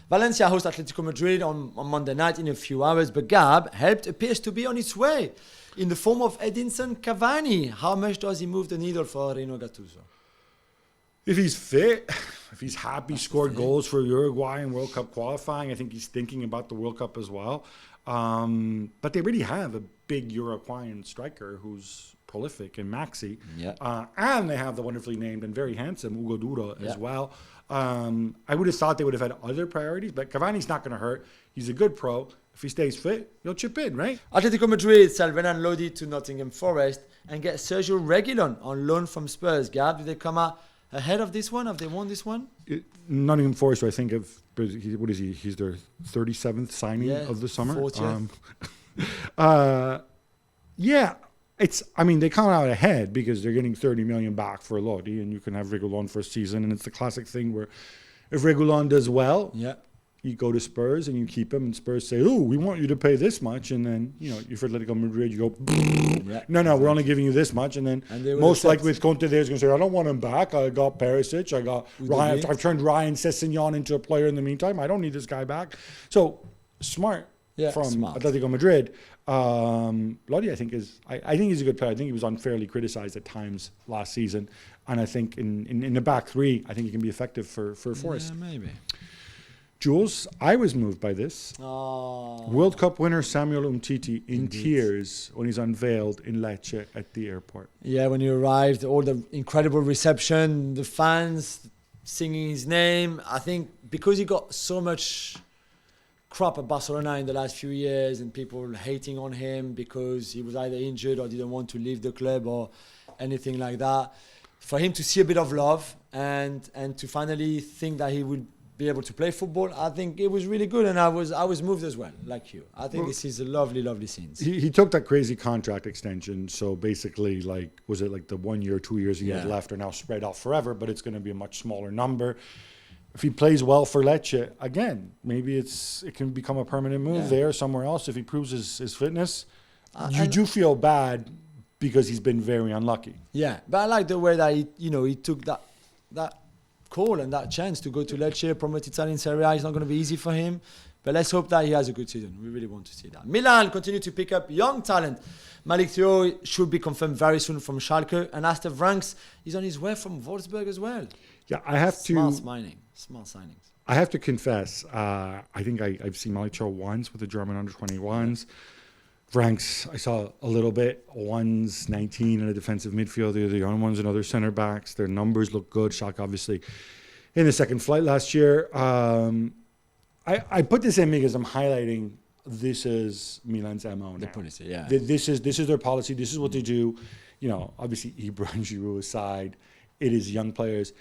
Valencia hosts Atletico Madrid on Monday night in a few hours, but Gab helped appears to be on its way in the form of Edinson Cavani. How much does he move the needle for Reno Gattuso? If he's fit, if he's happy, scored goals for Uruguay in World Cup qualifying, I think he's thinking about the World Cup as well. But they really have a big Uruguayan striker who's prolific in Maxi. Yeah. And they have the wonderfully named and very handsome Hugo Dura as well. I would have thought they would have had other priorities, but Cavani's not going to hurt. He's a good pro. If he stays fit, he'll chip in, right? Atletico Madrid sell Renan Lodi to Nottingham Forest and get Sergio Reguilon on loan from Spurs. Gab, did they come out ahead of this one? Have they won this one? Nottingham Forest, I think, what is he? He's their 37th signing of the summer. 40th. They come out ahead because they're getting 30 million back for Lodi, and you can have Reguilon for a season. And it's the classic thing where if Reguilon does well, you go to Spurs and you keep him, and Spurs say, "Oh, we want you to pay this much," and then you're for Atletico Madrid, you go, "No, we're only giving you this much," and then most likely with Conte there's going to say, "I don't want him back. I got Perisic, I got Ryan. I've turned Ryan Sessegnon into a player in the meantime. I don't need this guy back." So smart from Atletico Madrid. Lodi, I think he's a good player. I think he was unfairly criticized at times last season, and I think in the back three, I think he can be effective for Forest. Yeah, maybe. Jules, I was moved by this. Oh. World Cup winner Samuel Umtiti in tears when he's unveiled in Lecce at the airport. Yeah, when he arrived, all the incredible reception, the fans singing his name. I think because he got so much crap at Barcelona in the last few years and people hating on him because he was either injured or didn't want to leave the club or anything like that. For him to see a bit of love and to finally think that he would be able to play football, I think it was really good, and I was moved as well, like you. I think this is a lovely, lovely scene. He took that crazy contract extension, so basically, was it like the 1 year, 2 years he had left are now spread out forever, but it's going to be a much smaller number. If he plays well for Lecce, again, maybe it can become a permanent move there somewhere else if he proves his fitness. You do feel bad because he's been very unlucky. Yeah, but I like the way that he took that call and that chance to go to Lecce, promote Italian Serie A. It's not going to be easy for him, but let's hope that he has a good season. We really want to see that. Milan continue to pick up young talent. Malick Thiaw should be confirmed very soon from Schalke, and Aster Vranckx is on his way from Wolfsburg as well. Yeah, I have Smart signings. I have to confess, I think I've seen Malick Thiaw once with the German under-21s. Vranckx, I saw a little bit. One's 19 in a defensive midfielder. The other one's another centre backs. Their numbers look good. Schalke, obviously, in the second flight last year. I put this in because I'm highlighting this is Milan's MO now. The policy, yeah. This is their policy. This is what they do. Obviously, Ibra and Giroud aside, it is young players.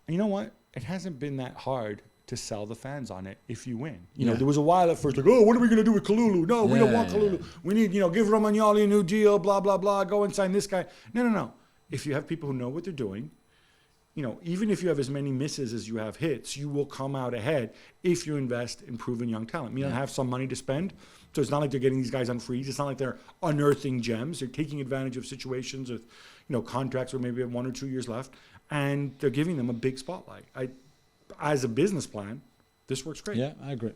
And you know what? It hasn't been that hard to sell the fans on it if you win. There was a while at first, what are we going to do with Kalulu? No, we don't want Kalulu. We need, give Romagnoli a new deal, blah, blah, blah, go and sign this guy. No. If you have people who know what they're doing, even if you have as many misses as you have hits, you will come out ahead if you invest in proven young talent. Milan have some money to spend, so it's not like they're getting these guys on freeze. It's not like they're unearthing gems. They're taking advantage of situations with, contracts where maybe have 1 or 2 years left, and they're giving them a big spotlight. As a business plan, this works great. Yeah, I agree.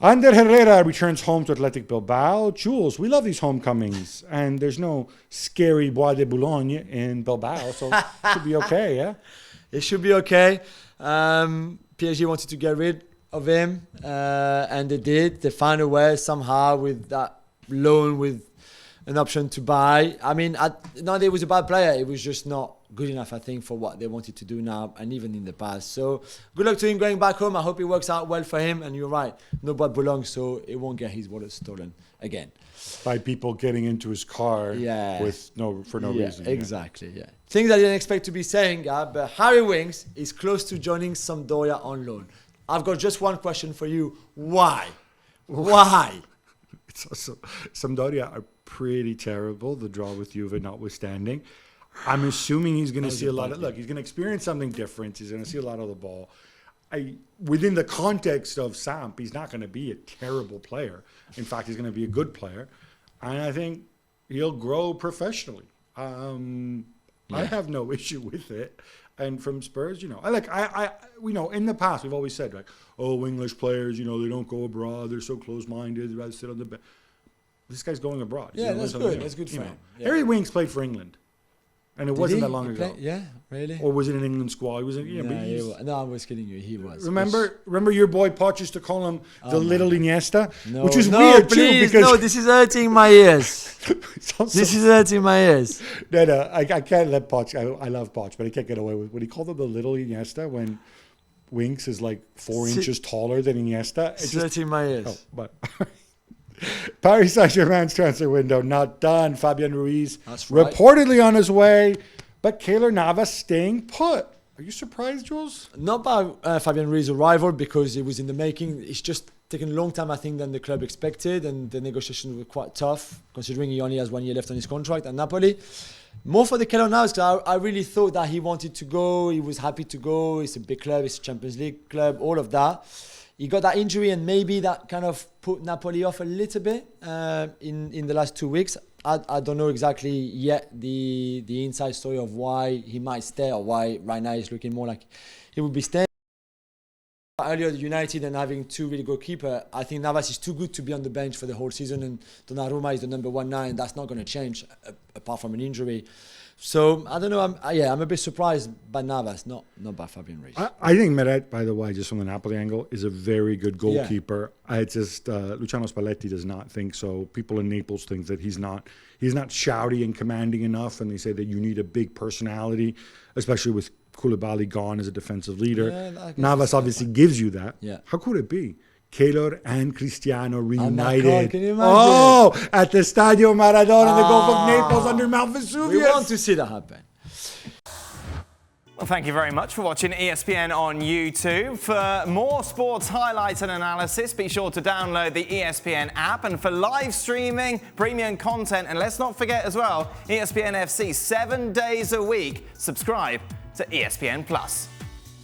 Ander Herrera returns home to Athletic Bilbao. Jules, we love these homecomings, and there's no scary Bois de Boulogne in Bilbao, so it should be okay, yeah? It should be okay. PSG wanted to get rid of him, and they did. They found a way somehow with that loan with an option to buy. I mean, not that he was a bad player. It was just not good enough, I think, for what they wanted to do now and even in the past. So good luck to him going back home. I hope it works out well for him. And you're right, no Bois belongs, so it won't get his wallet stolen again. By people getting into his car for no reason. Exactly, yeah. Things I didn't expect to be saying, but Harry Winks is close to joining Sampdoria on loan. I've got just one question for you. Why? It's also, Sampdoria are pretty terrible, the draw with Juve notwithstanding. I'm assuming he's going to see a lot of... Look, he's going to experience something different. He's going to see a lot of the ball. Within the context of Samp, he's not going to be a terrible player. In fact, he's going to be a good player. And I think he'll grow professionally. I have no issue with it. And from Spurs, we know in the past we've always said, like, oh, English players, they don't go abroad. They're so close-minded. They'd rather sit on the bench. This guy's going abroad. Yeah, that's good. That's good for him. Yeah. Harry Winks played for England. And it wasn't that long ago. Yeah, really? Or was it an England squad? He was in, no, I was kidding you. He was. Remember your boy Poch used to call him the little Iniesta? No, which is weird please, too, because this is hurting my ears. This is hurting my ears. No, I can't let Poch. I love Poch, but I can't get away with what he called him the little Iniesta when Winks is like 4 inches taller than Iniesta. It's hurting my ears. Oh, but Paris Saint-Germain's transfer window not done. Fabian Ruiz reportedly on his way, but Keylor Navas staying put. Are you surprised, Jules? Not by Fabian Ruiz's arrival, because it was in the making. It's just taken a long time, I think, than the club expected, and the negotiations were quite tough, considering he only has 1 year left on his contract at Napoli. More for the Keylor Navas, because I really thought that he wanted to go. He was happy to go. It's a big club. It's a Champions League club. All of that. He got that injury, and maybe that kind of put Napoli off a little bit in the last 2 weeks. I don't know exactly yet the inside story of why he might stay, or why right now he's looking more like he would be staying. Earlier, United and having 2 really good keepers, I think Navas is too good to be on the bench for the whole season, and Donnarumma is the number 9. That's not going to change apart from an injury. So I don't know. I'm a bit surprised by Navas, not by Fabian Ruiz. I think Meret, by the way, just from the Napoli angle, is a very good goalkeeper. Yeah. It's just Luciano Spalletti does not think so. People in Naples think that he's not shouty and commanding enough, and they say that you need a big personality, especially with Koulibaly gone as a defensive leader. Yeah, Navas obviously gives you that. Yeah. How could it be? Keylor and Cristiano reunited. Oh, can you imagine? Oh, at the Stadio Maradona in the Gulf of Naples under Mount Vesuvius. We want to see that happen. Well, thank you very much for watching ESPN on YouTube. For more sports highlights and analysis, be sure to download the ESPN app. And for live streaming, premium content, and let's not forget as well, ESPN FC 7 days a week. Subscribe to ESPN Plus.